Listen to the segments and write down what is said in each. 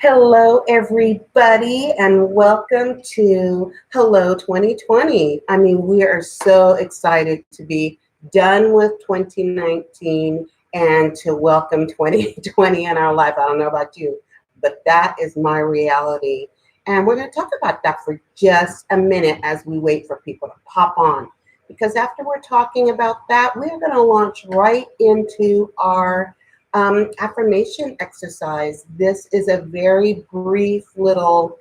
Hello, everybody, and welcome to Hello 2020. I mean, we are so excited to be done with 2019 and to welcome 2020 in our life. I don't know about you, but that is my reality. And we're going to talk about that for just a minute as we wait for people to pop on. Because after we're talking about that, we're going to launch right into our affirmation exercise. This is a very brief little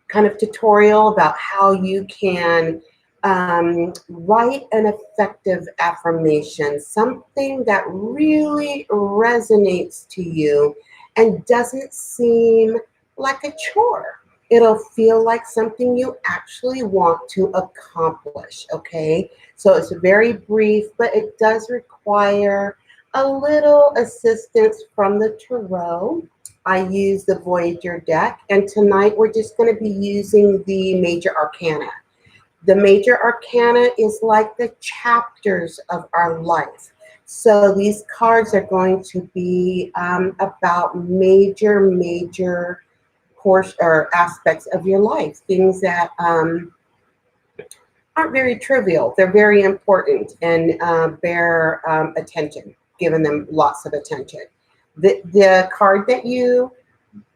kind of tutorial about how you can write an effective affirmation, something that really resonates to you and doesn't seem like a chore. It'll feel like something you actually want to accomplish, okay? So it's very brief, but it does require a little assistance from the tarot. I use the Voyager deck, and tonight we're just going to be using the Major Arcana. The Major Arcana is like the chapters of our life. So these cards are going to be about major course or aspects of your life, things that aren't very trivial. They're very important and bear attention, giving them lots of attention. The card that you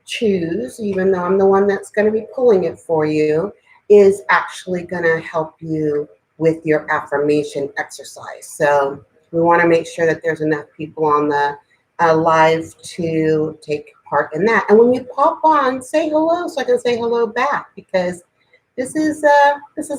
choose, even though I'm the one that's going to be pulling it for you, is actually going to help you with your affirmation exercise. So we want to make sure that there's enough people on the live to take part in that. And when you pop on, say hello so I can say hello back, because this is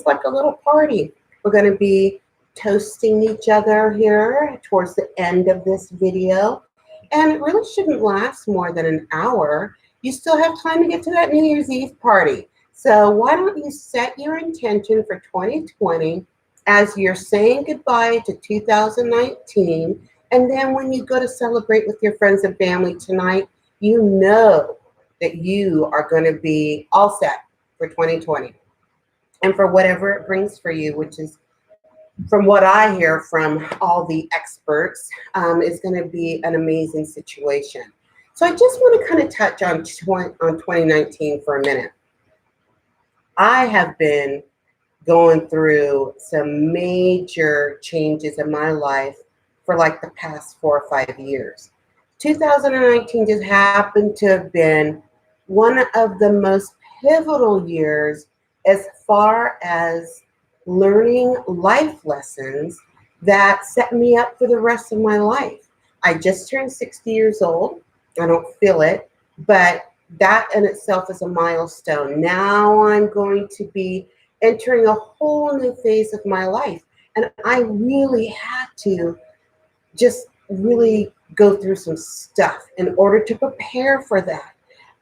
like a little party. We're going to be toasting each other here towards the end of this video. And it really shouldn't last more than an hour. You still have time to get to that New Year's Eve party. So why don't you set your intention for 2020 as you're saying goodbye to 2019. And then when you go to celebrate with your friends and family tonight, you know that you are going to be all set for 2020 and for whatever it brings for you, which is, from what I hear from all the experts, is going to be an amazing situation. So I just want to kind of touch on 2019 for a minute. I have been going through some major changes in my life for like the past 4 or 5 years. 2019 just happened to have been one of the most pivotal years as far as learning life lessons that set me up for the rest of my life. I just turned 60 years old. I don't feel it, but that in itself is a milestone. Now I'm going to be entering a whole new phase of my life. And I really had to just really go through some stuff in order to prepare for that.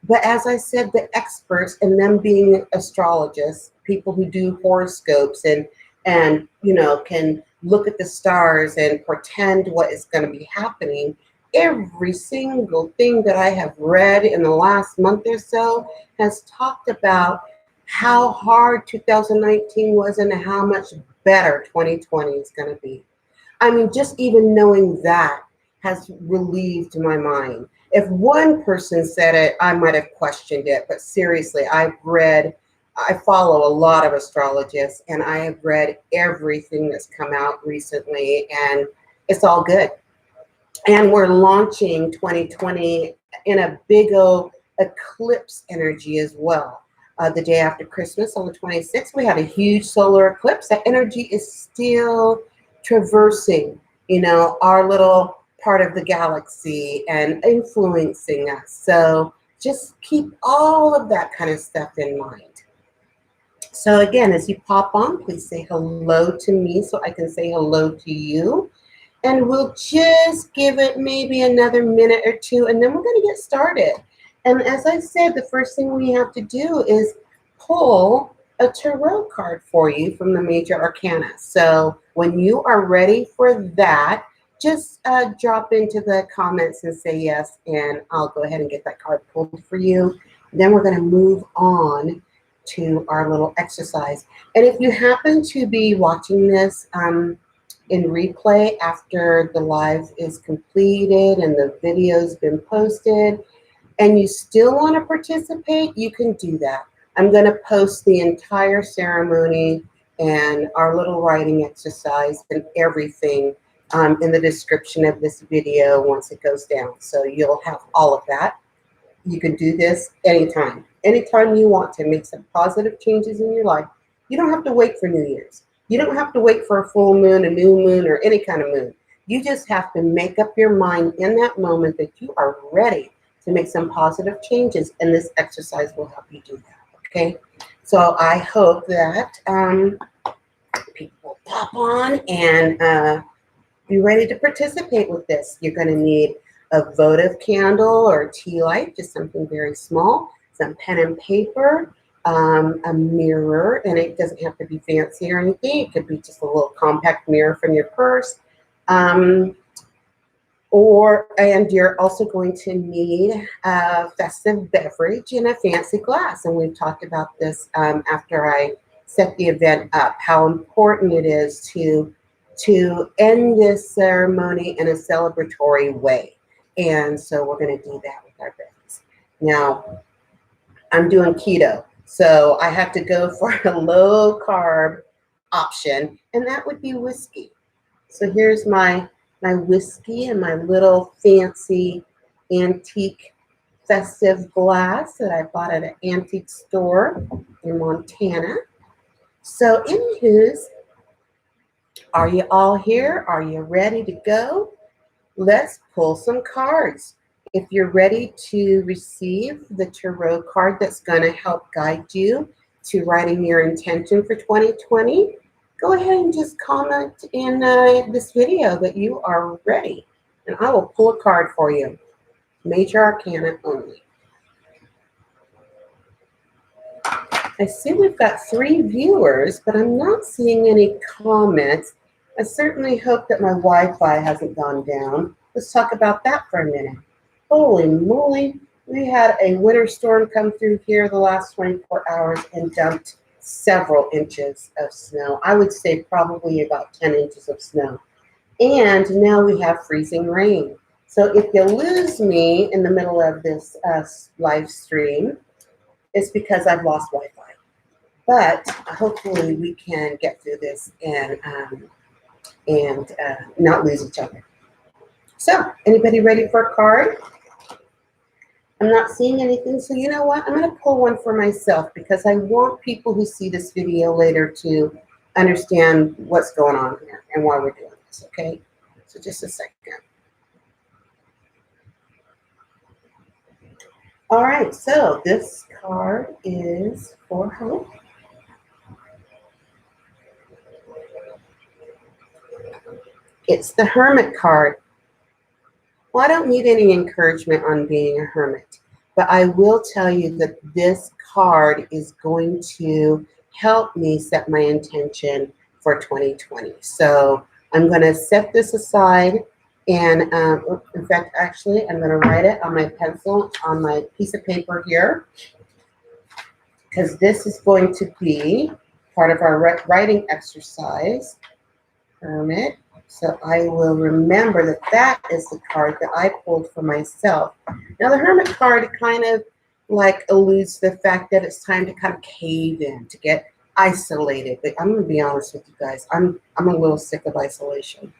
But as I said, the experts, and them being astrologists, people who do horoscopes and can look at the stars and portend what is going to be happening, every single thing that I have read in the last month or so has talked about how hard 2019 was and how much better 2020 is going to be. I mean, just even knowing that has relieved my mind. If one person said it, I might have questioned it, but seriously, I follow a lot of astrologists, and I have read everything that's come out recently, and it's all good. And we're launching 2020 in a big old eclipse energy as well. The day after Christmas on the 26th, we had a huge solar eclipse. That energy is still traversing, our little part of the galaxy and influencing us. So just keep all of that kind of stuff in mind. So again, as you pop on, please say hello to me so I can say hello to you. And we'll just give it maybe another minute or two, and then we're going to get started. And as I said, the first thing we have to do is pull a tarot card for you from the Major Arcana. So when you are ready for that, just drop into the comments and say yes, and I'll go ahead and get that card pulled for you. Then we're going to move on to our little exercise. And if you happen to be watching this in replay after the live is completed and the video's been posted, and you still want to participate, you can do that. I'm going to post the entire ceremony and our little writing exercise and everything in the description of this video once it goes down. So you'll have all of that. You can do this anytime. Anytime you want to make some positive changes in your life. You don't have to wait for New Year's. You don't have to wait for a full moon, a new moon, or any kind of moon. You just have to make up your mind in that moment that you are ready to make some positive changes, and this exercise will help you do that, okay? So I hope that people will pop on and be ready to participate with this. You're going to need a votive candle or a tea light, just something very small, some pen and paper, a mirror, and it doesn't have to be fancy or anything. It could be just a little compact mirror from your purse. And you're also going to need a festive beverage in a fancy glass. And we've talked about this after I set the event up, how important it is to end this ceremony in a celebratory way. And so we're going to do that with our beverages. Now, I'm doing keto, so I have to go for a low carb option, and that would be whiskey. So here's my whiskey in my little fancy antique festive glass that I bought at an antique store in Montana. So anywho's, are you all here? Are you ready to go? Let's pull some cards. If you're ready to receive the tarot card that's going to help guide you to writing your intention for 2020, go ahead and just comment in this video that you are ready, and I will pull a card for you. Major Arcana only. I see we've got 3 viewers, but I'm not seeing any comments. I certainly hope that my Wi-Fi hasn't gone down. Let's talk about that for a minute. Holy moly, we had a winter storm come through here the last 24 hours and dumped several inches of snow. I would say probably about 10 inches of snow. And now we have freezing rain. So if you lose me in the middle of this live stream, it's because I've lost Wi-Fi. But hopefully we can get through this and not lose each other. So, anybody ready for a card? I'm not seeing anything, so you know what? I'm going to pull one for myself because I want people who see this video later to understand what's going on here and why we're doing this, okay? So just a second. All right, so this card is for hope. It's the Hermit card. Well, I don't need any encouragement on being a hermit, but I will tell you that this card is going to help me set my intention for 2020. So I'm going to set this aside, and in fact, actually, I'm going to write it on my pencil, on my piece of paper here, because this is going to be part of our writing exercise, Hermit. So I will remember that that is the card that I pulled for myself. Now the Hermit card kind of like alludes to the fact that it's time to kind of cave in, to get isolated. But I'm going to be honest with you guys. I'm a little sick of isolation.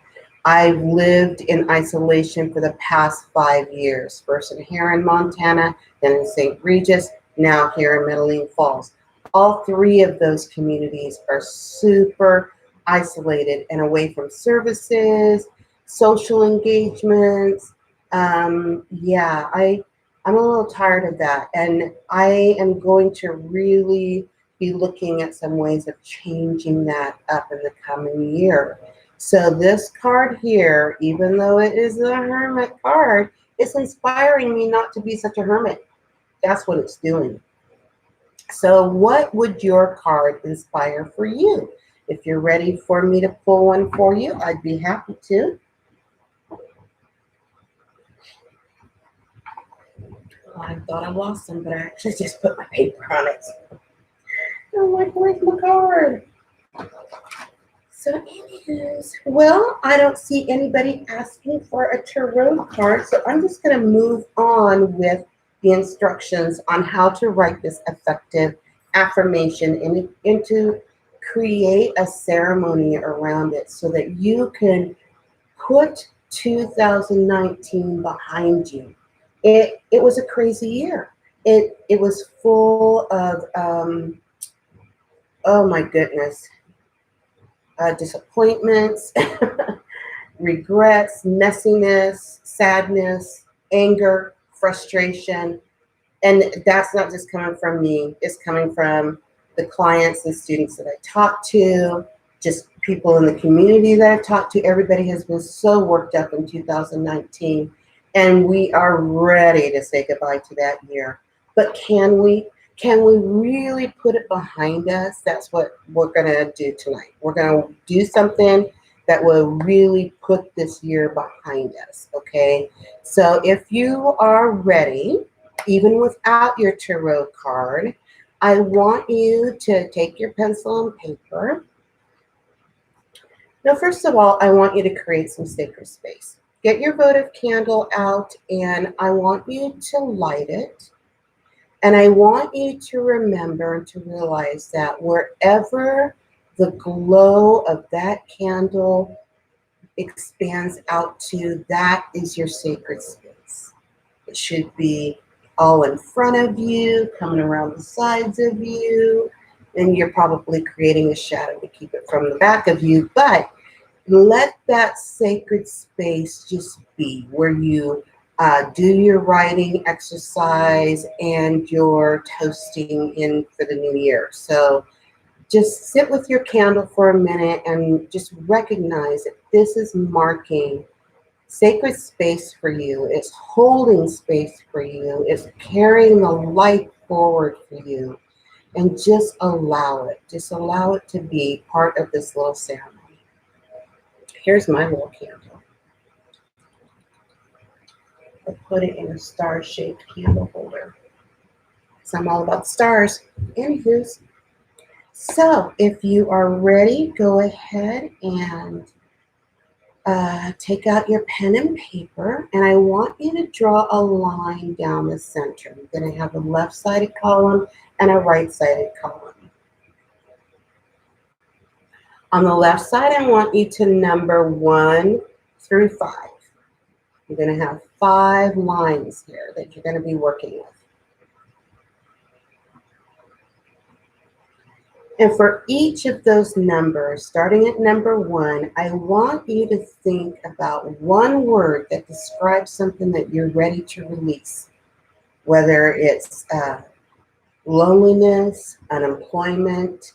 I've lived in isolation for the past 5 years. First here in Montana, then in St. Regis, now here in Medellin Falls. All 3 of those communities are super isolated and away from services, social engagements. Yeah, I'm a little tired of that, and I am going to really be looking at some ways of changing that up in the coming year. So this card here, even though it is a hermit card, it's inspiring me not to be such a hermit. That's what it's doing. So what would your card inspire for you? If you're ready for me to pull one for you, I'd be happy to. Oh, I thought I lost them, but I actually just put my paper on it. I'm like, where's my card? So anyways, well, I don't see anybody asking for a tarot card, so I'm just going to move on with the instructions on how to write this effective affirmation and to create a ceremony around it so that you can put 2019 behind you. It was a crazy year. It was full of oh my goodness, disappointments, regrets, messiness, sadness, anger, frustration. And that's not just coming from me, it's coming from the clients and students that I talk to, just people in the community that I've talked to. Everybody has been so worked up in 2019, and we are ready to say goodbye to that year. But can we? Can we really put it behind us? That's what we're going to do tonight. We're going to do something that will really put this year behind us, okay? So if you are ready, even without your tarot card, I want you to take your pencil and paper. Now, first of all, I want you to create some sacred space. Get your votive candle out, and I want you to light it. And I want you to remember and to realize that wherever the glow of that candle expands out to, that is your sacred space. It should be all in front of you, coming around the sides of you, and you're probably creating a shadow to keep it from the back of you. But let that sacred space just be where you do your writing exercise and your toasting in for the new year. So just sit with your candle for a minute and just recognize that this is marking sacred space for you. It's holding space for you. It's carrying the light forward for you. And just allow it. Just allow it to be part of this little ceremony. Here's my little candle. I put it in a star-shaped candle holder. So I'm all about stars. Anywho's. So if you are ready, go ahead and take out your pen and paper, and I want you to draw a line down the center. You're going to have a left-sided column and a right-sided column. On the left side, I want you to number 1 through 5. You're going to have 5 lines here that you're going to be working with. And for each of those numbers, starting at number 1, I want you to think about one word that describes something that you're ready to release, whether it's loneliness, unemployment,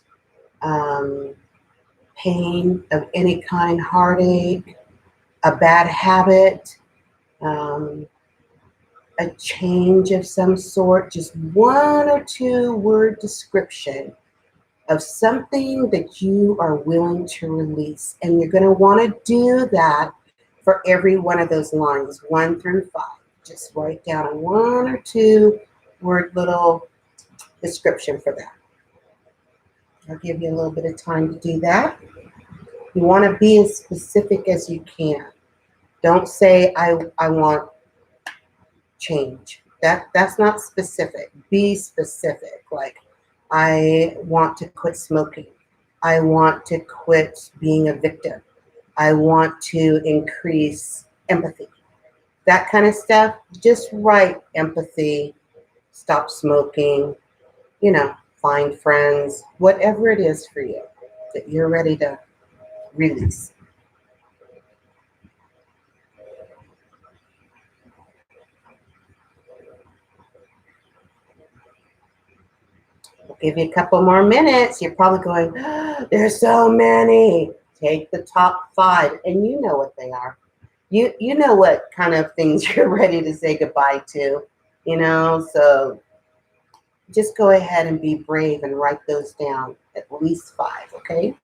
pain of any kind, heartache, a bad habit, a change of some sort, just 1 or 2 word description of something that you are willing to release. And you're going to want to do that for every one of those lines, 1 through 5. Just write down a 1 or 2 word little description for that. I'll give you a little bit of time to do that. You want to be as specific as you can. Don't say, I want change. That's not specific. Be specific. Like, I want to quit smoking. I want to quit being a victim. I want to increase empathy. That kind of stuff. Just write empathy, stop smoking, find friends, whatever it is for you that you're ready to release. We'll give you a couple more minutes. You're probably going, oh, there's so many. Take the top 5, and you know what they are. You know what kind of things you're ready to say goodbye to, so just go ahead and be brave and write those down, at least 5, okay?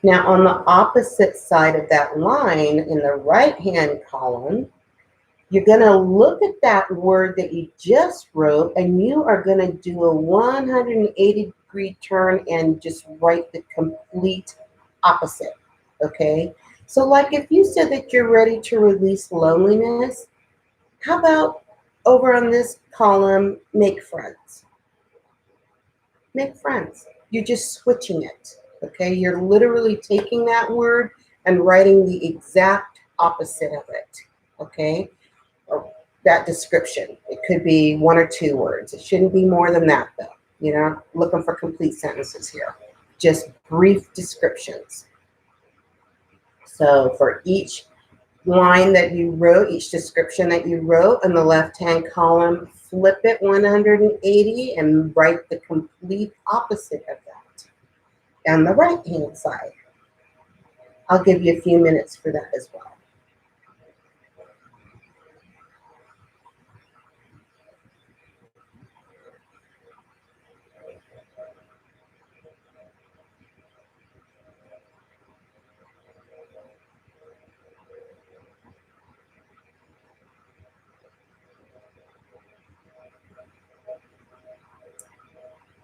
Now, on the opposite side of that line, in the right-hand column, you're going to look at that word that you just wrote, and you are going to do a 180-degree turn and just write the complete opposite, okay? So like if you said that you're ready to release loneliness, how about over on this column, make friends? Make friends. You're just switching it, okay? You're literally taking that word and writing the exact opposite of it, okay? Or that description. It could be one or two words. It shouldn't be more than that, though. You know, looking for complete sentences here. Just brief descriptions. So for each line that you wrote, each description that you wrote in the left-hand column, flip it 180 and write the complete opposite of that on the right-hand side. I'll give you a few minutes for that as well.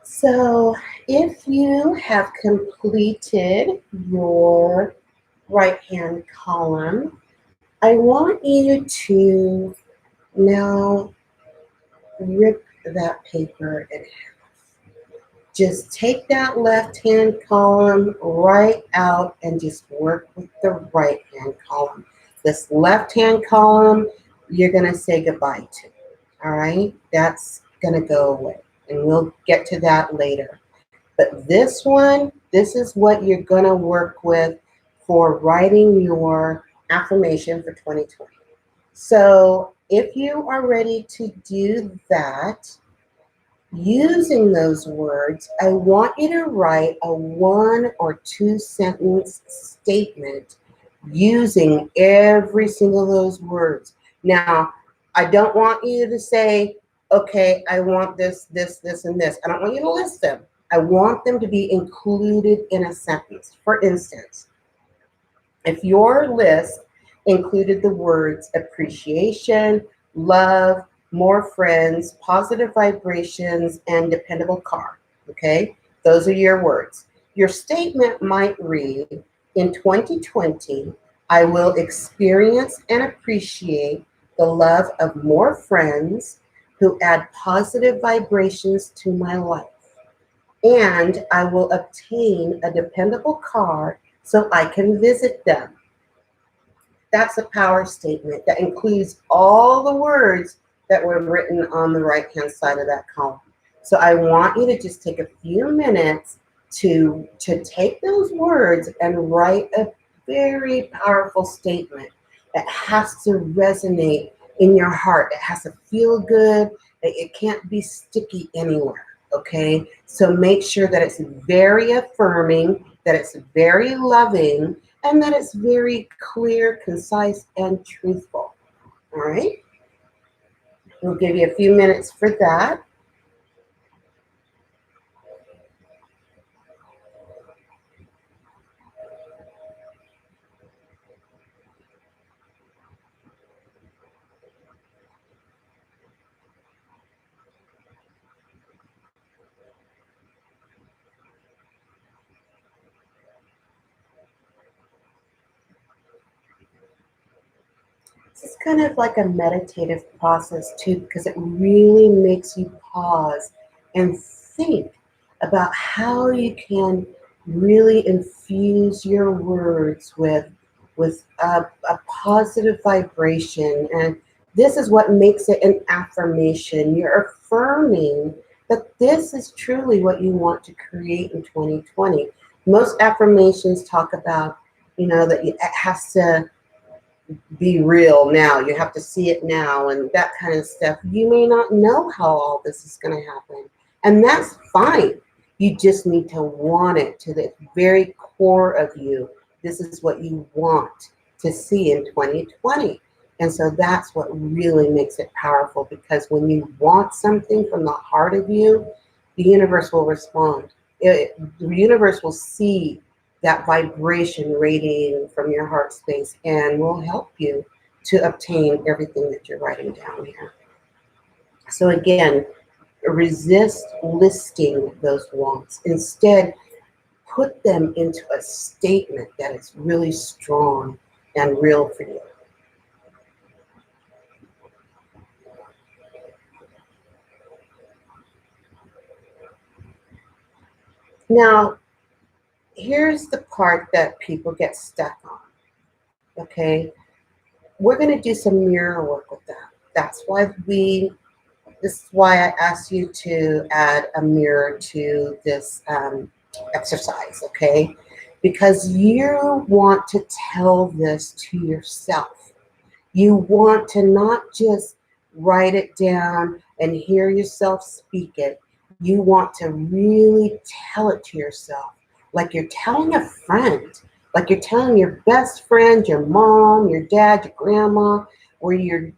So if you have completed your right-hand column, I want you to now rip that paper in half. Just take that left-hand column right out and just work with the right-hand column. This left-hand column, you're going to say goodbye to. All right? That's going to go away. And we'll get to that later. But this one, this is what you're going to work with for writing your affirmation for 2020. So if you are ready to do that, using those words, I want you to write a 1 or 2 sentence statement using every single of those words. Now, I don't want you to say, okay, I want this, this, this, and this. I don't want you to list them. I want them to be included in a sentence. For instance, if your list included the words appreciation, love, more friends, positive vibrations, and dependable car, okay? Those are your words. Your statement might read, in 2020, I will experience and appreciate the love of more friends who add positive vibrations to my life. And I will obtain a dependable car so I can visit them. That's a power statement that includes all the words that were written on the right-hand side of that column. So I want you to just take a few minutes to take those words and write a very powerful statement that has to resonate in your heart. It has to feel good. It can't be sticky anywhere, okay? So make sure that it's very affirming, that it's very loving, and that it's very clear, concise, and truthful. All right? We'll give you a few minutes for that. It's kind of like a meditative process too, because it really makes you pause and think about how you can really infuse your words with a positive vibration. And this is what makes it an affirmation. You're affirming that this is truly what you want to create in 2020. Most affirmations talk about, that it has to be real now. You have to see it now and that kind of stuff. You may not know how all this is going to happen. And that's fine. You just need to want it to the very core of you. This is what you want to see in 2020. And so that's what really makes it powerful, because when you want something from the heart of you, the universe will respond. The universe will see that vibration radiating from your heart space and will help you to obtain everything that you're writing down here. So again, resist listing those wants. Instead, put them into a statement that is really strong and real for you. Now, here's the part that people get stuck on, okay? We're going to do some mirror work with that. That's why this is why I asked you to add a mirror to this exercise, okay? Because you want to tell this to yourself. You want to not just write it down and hear yourself speak it. You want to really tell it to yourself, like you're telling a friend, like you're telling your best friend, your mom, your dad, your grandma, or you're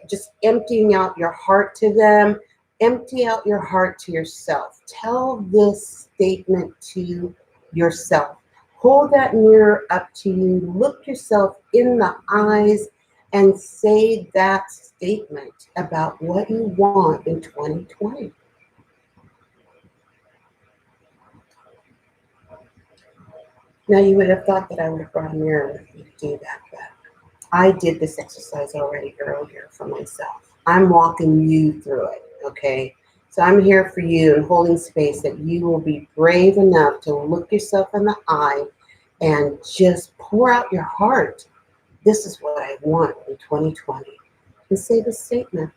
just emptying out your heart to them. Empty out your heart to yourself. Tell this statement to yourself. Hold that mirror up to you. Look yourself in the eyes and say that statement about what you want in 2020. Now, you would have thought that I would have brought a mirror with me to do that, but I did this exercise already earlier for myself. I'm walking you through it, okay? So I'm here for you and holding space that you will be brave enough to look yourself in the eye and just pour out your heart. This is what I want in 2020. And say the statement.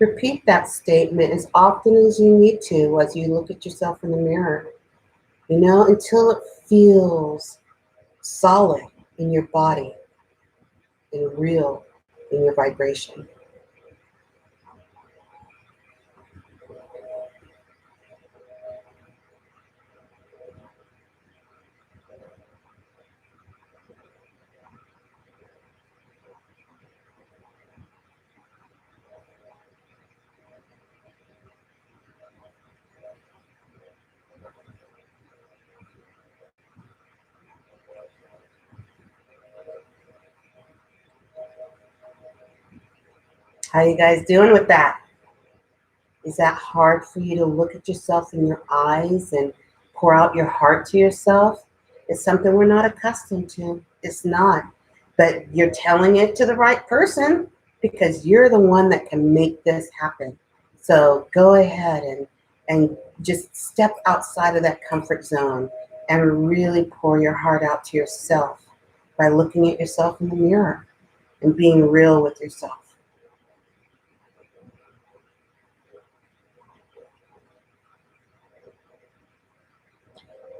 Repeat that statement as often as you need to as you look at yourself in the mirror, until it feels solid in your body and real in your vibration. How you guys doing with that? Is that hard for you to look at yourself in your eyes and pour out your heart to yourself? It's something we're not accustomed to. It's not. But you're telling it to the right person because you're the one that can make this happen. So go ahead and just step outside of that comfort zone and really pour your heart out to yourself by looking at yourself in the mirror and being real with yourself.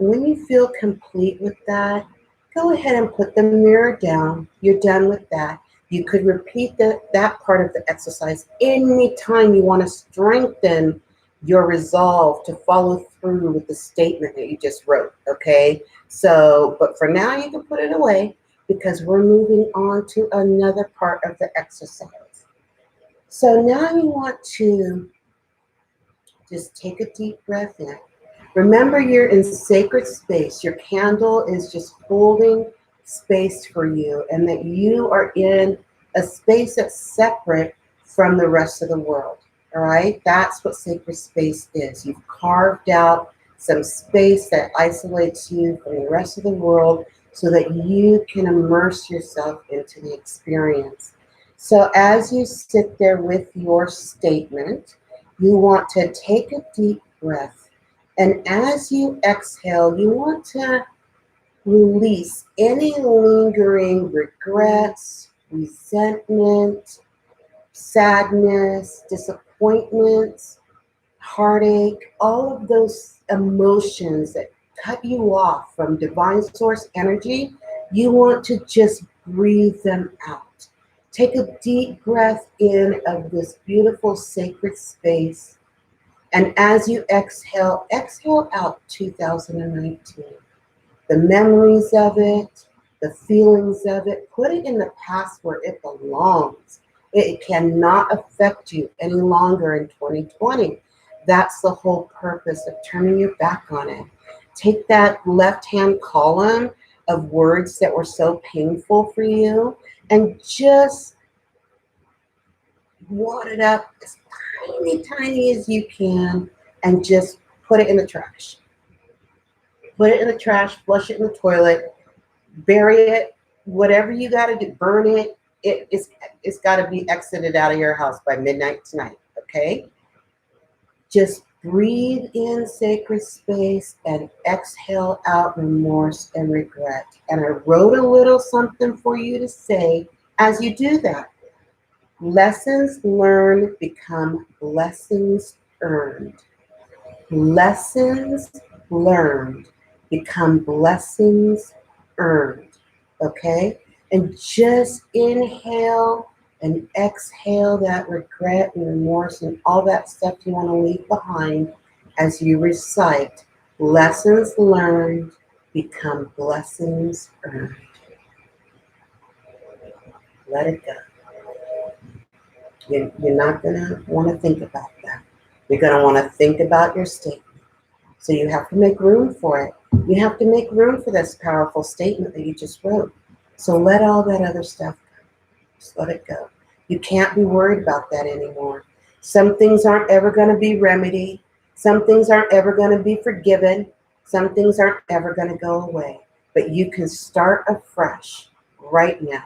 When you feel complete with that, go ahead and put the mirror down. You're done with that. You could repeat that part of the exercise anytime you want to strengthen your resolve to follow through with the statement that you just wrote, okay? So, but for now, you can put it away because we're moving on to another part of the exercise. So now you want to just take a deep breath in. Remember, you're in sacred space. Your candle is just holding space for you, and that you are in a space that's separate from the rest of the world. All right? That's what sacred space is. You've carved out some space that isolates you from the rest of the world so that you can immerse yourself into the experience. So as you sit there with your statement, you want to take a deep breath. And as you exhale, you want to release any lingering regrets, resentment, sadness, disappointments, heartache, all of those emotions that cut you off from divine source energy. You want to just breathe them out. Take a deep breath in of this beautiful sacred space. And as you exhale, exhale out 2019. The memories of it, the feelings of it, put it in the past where it belongs. It cannot affect you any longer in 2020. That's the whole purpose of turning your back on it. Take that left-hand column of words that were so painful for you and just wad it up as tiny as you can, and just put it in the trash. Put it in the trash, flush it in the toilet, bury it, whatever you got to do, burn it. It's got to be exited out of your house by midnight tonight, okay? Just breathe in sacred space and exhale out remorse and regret. And I wrote a little something for you to say as you do that. Lessons learned become blessings earned. Lessons learned become blessings earned. Okay? And just inhale and exhale that regret and remorse and all that stuff you want to leave behind as you recite. Lessons learned become blessings earned. Let it go. You're not going to want to think about that. You're going to want to think about your statement. So you have to make room for it. You have to make room for this powerful statement that you just wrote. So let all that other stuff go. Just let it go. You can't be worried about that anymore. Some things aren't ever going to be remedied. Some things aren't ever going to be forgiven. Some things aren't ever going to go away. But you can start afresh right now.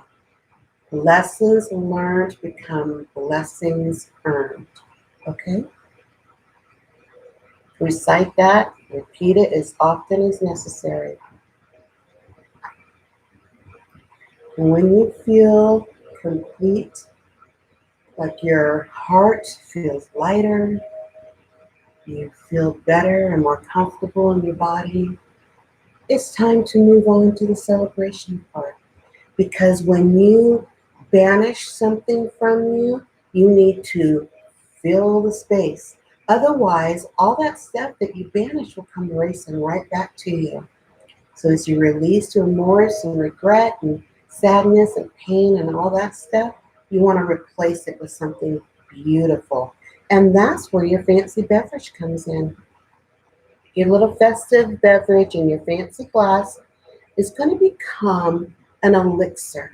Lessons learned become blessings earned. Okay? Recite that, repeat it as often as necessary. And when you feel complete, like your heart feels lighter, you feel better and more comfortable in your body, it's time to move on to the celebration part. Because when you banish something from you, you need to fill the space. Otherwise, all that stuff that you banish will come racing right back to you. So as you release remorse and regret and sadness and pain and all that stuff, you want to replace it with something beautiful. And that's where your fancy beverage comes in. Your little festive beverage in your fancy glass is going to become an elixir.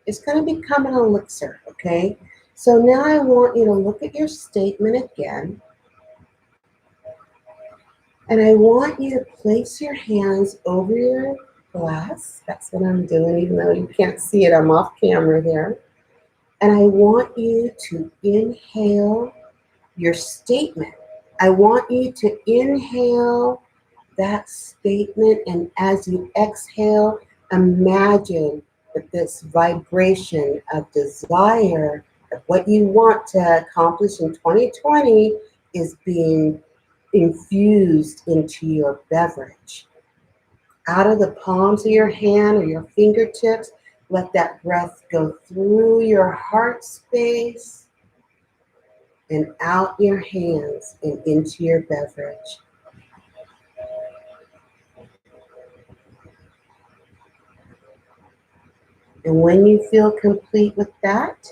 It's going to become an elixir, okay? So now I want you to look at your statement again. And I want you to place your hands over your glass. That's what I'm doing, even though you can't see it. I'm off camera there. And I want you to inhale your statement. I want you to inhale that statement, and as you exhale, imagine that this vibration of desire, of what you want to accomplish in 2020, is being infused into your beverage. Out of the palms of your hand or your fingertips, let that breath go through your heart space and out your hands and into your beverage. And when you feel complete with that,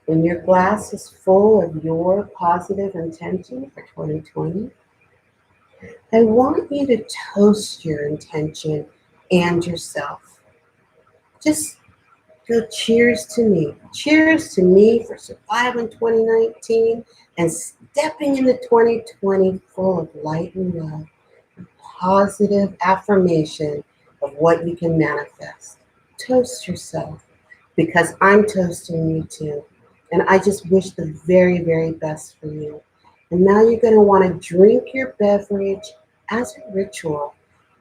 when your glass is full of your positive intention for 2020, I want you to toast your intention and yourself. Just go cheers to me. Cheers to me for surviving 2019 and stepping into 2020 full of light and love. Positive affirmation of what you can manifest. Toast yourself, because I'm toasting you too. And I just wish the very, very best for you. And now you're going to want to drink your beverage as a ritual.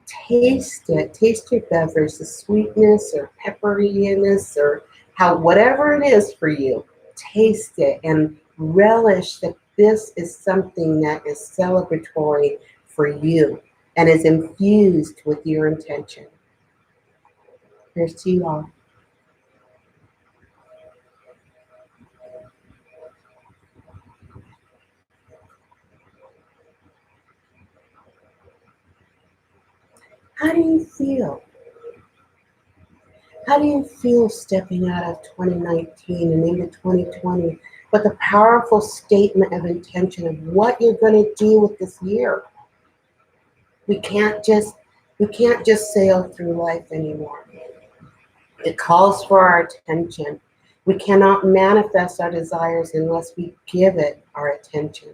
Taste it. Taste your beverage, the sweetness or pepperiness or whatever it is for you. Taste it and relish that this is something that is celebratory for you and is infused with your intention. Here's to you all. How do you feel? How do you feel stepping out of 2019 and into 2020 with a powerful statement of intention of what you're going to do with this year? We can't just sail through life anymore. It calls for our attention. We cannot manifest our desires unless we give it our attention.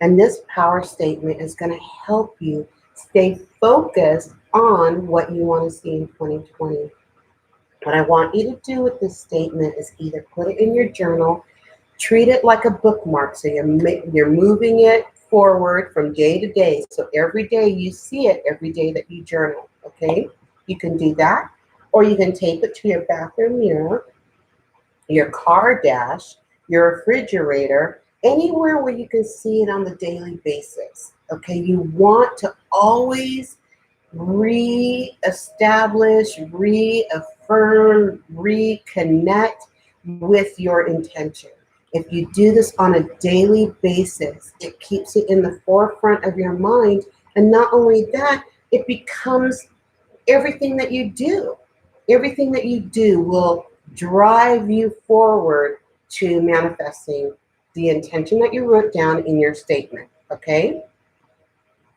And this power statement is going to help you stay focused on what you want to see in 2020. What I want you to do with this statement is either put it in your journal, treat it like a bookmark. So you're moving it forward from day to day. So every day you see it, every day that you journal, okay? You can do that. Or you can tape it to your bathroom mirror, your car dash, your refrigerator, anywhere where you can see it on the daily basis. Okay, you want to always re-establish, reaffirm, reconnect with your intention. If you do this on a daily basis, it keeps it in the forefront of your mind. And not only that, it becomes everything that you do. Everything that you do will drive you forward to manifesting the intention that you wrote down in your statement. Okay?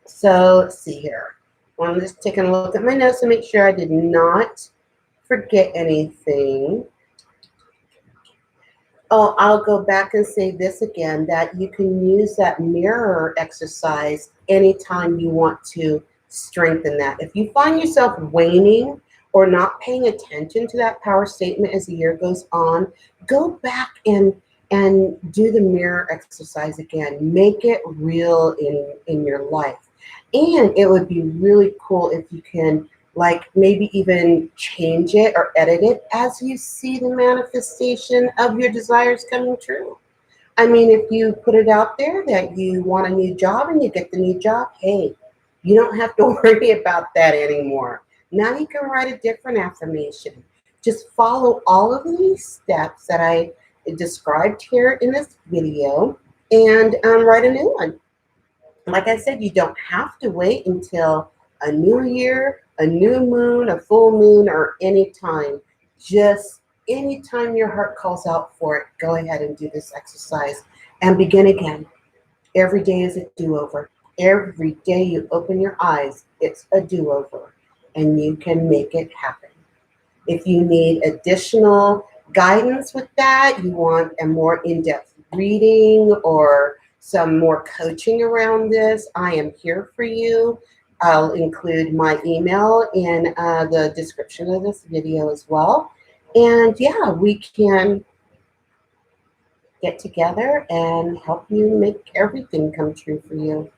So let's see here. I'm just taking a look at my notes to make sure I did not forget anything. Oh, I'll go back and say this again, that you can use that mirror exercise anytime you want to strengthen that. If you find yourself waning or not paying attention to that power statement as the year goes on, go back and do the mirror exercise again. Make it real in your life. And it would be really cool if you can, like, maybe even change it or edit it as you see the manifestation of your desires coming true. I mean, if you put it out there that you want a new job and you get the new job, hey, you don't have to worry about that anymore. Now you can write a different affirmation. Just follow all of these steps that I described here in this video and write a new one. Like I said, you don't have to wait until a new year, a new moon, a full moon, or any time. Just anytime your heart calls out for it, go ahead and do this exercise and begin again. Every day is a do-over. Every day you open your eyes, it's a do-over, and you can make it happen. If you need additional guidance with that, you want a more in-depth reading or some more coaching around this, I am here for you. I'll include my email in the description of this video as well. And yeah, we can get together and help you make everything come true for you.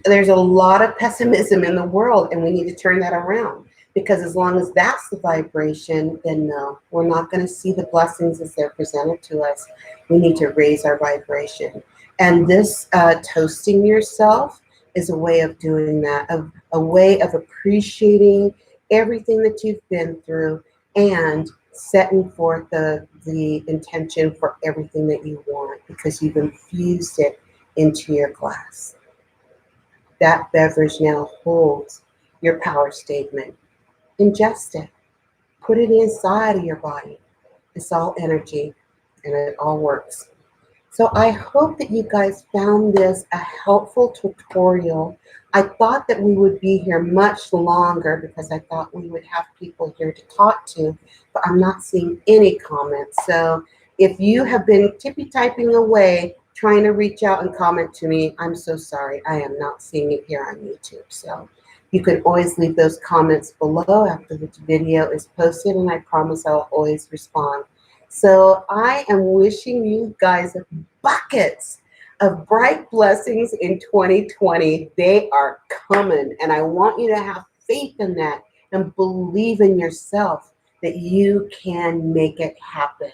There's a lot of pessimism in the world, and we need to turn that around. Because as long as that's the vibration, then no, we're not going to see the blessings as they're presented to us. We need to raise our vibration. And this toasting yourself is a way of doing that, a way of appreciating everything that you've been through and setting forth the intention for everything that you want, because you've infused it into your glass. That beverage now holds your power statement. Ingest it. Put it inside of your body. It's all energy, and it all works. So I hope that you guys found this a helpful tutorial. I thought that we would be here much longer because I thought we would have people here to talk to, but I'm not seeing any comments. So if you have been tippy-typing away, trying to reach out and comment to me, I'm so sorry. I am not seeing it here on YouTube. So you can always leave those comments below after the video is posted, and I promise I'll always respond. So I am wishing you guys buckets of bright blessings in 2020. They are coming, and I want you to have faith in that and believe in yourself that you can make it happen.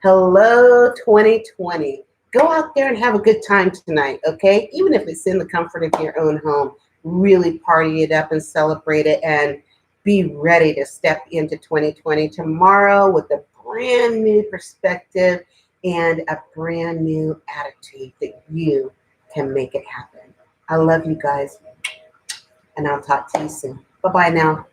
Hello, 2020. Go out there and have a good time tonight, okay? Even if it's in the comfort of your own home. Really party it up and celebrate it, and be ready to step into 2020 tomorrow with a brand new perspective and a brand new attitude that you can make it happen. I love you guys, and I'll talk to you soon. Bye-bye now.